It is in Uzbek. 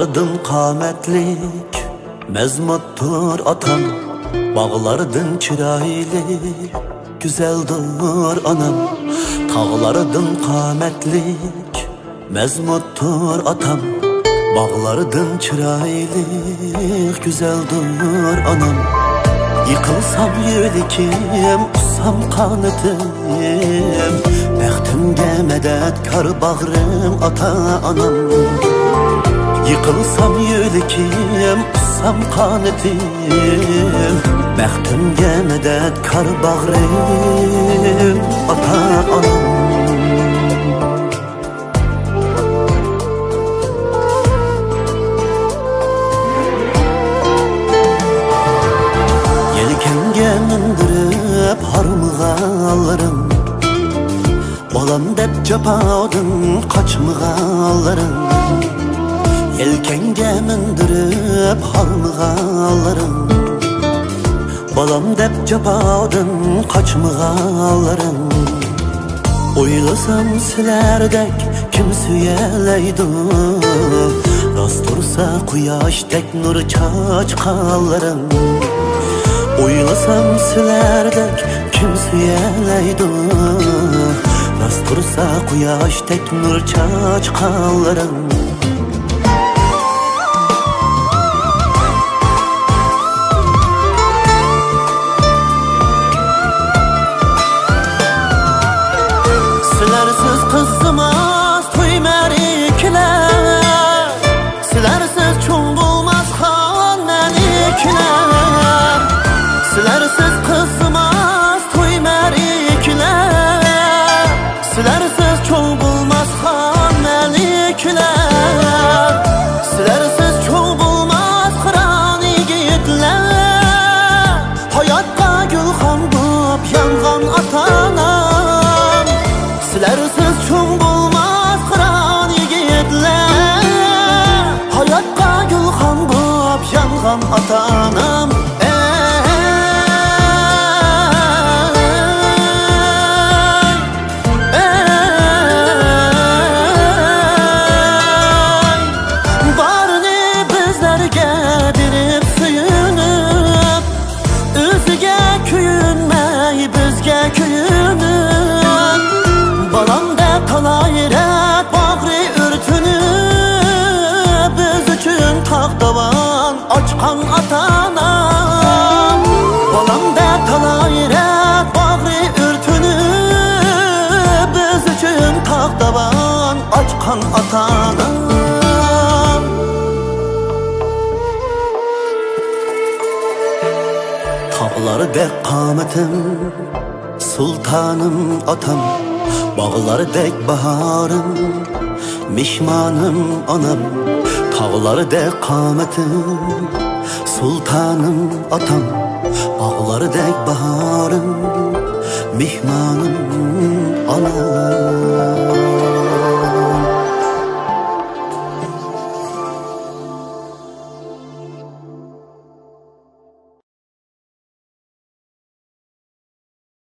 Tağlardın qametlik mezmuttur atam, bağlardın çirayli güzeldir anam. Tağlardın qametlik mezmuttur atam, bağlardın çirayli güzeldir anam. Yıkılsam yülikim, ussam kanıtım, bəxtimge medetkar bağrım ata anam. Yıkılsam yülikim, ussam kanıtım, bəxtimge medetkar bağrım ata anam. Mindirip harmığa alırım, balam dep capadın kaçmığa alırım. Yelkenge mindirip harmığa alırım, balam dep capadın kaçmığa alırım. Oylasam silerdek kim süyeleydi, rast dursa kuyaşdek nur çaçqallarım. Oylasam silerdek kim süyeleydi, rast dursa kuyaşdek nur çaçqallarım. Silersiz kızımaz toymerikler, silersiz çoğ bulmaz xan menikler. Silersiz kızmaz toymerikler, silersiz çoğ bulmaz xan melikler. Silersiz çoğ bulmaz kıran yigitler, hayatqa gülxan bulup yanğan atanam. Silersiz çoğ bulmaz kıran yigitler, hayatqa gülxan bulup yanğan atanam. Balam dep talayret bağrı ürtünüp, biz üçün taqdavan açqan atanam. Balam dep talayret bağrı ürtünüp, biz üçün taqdavan açqan atanam. Tağları dek qametim, sultanım atam, bağları dek baharım, mişmanım anam. Tağları dek qametim, sultanım atam, bağları dek baharım, mihmanım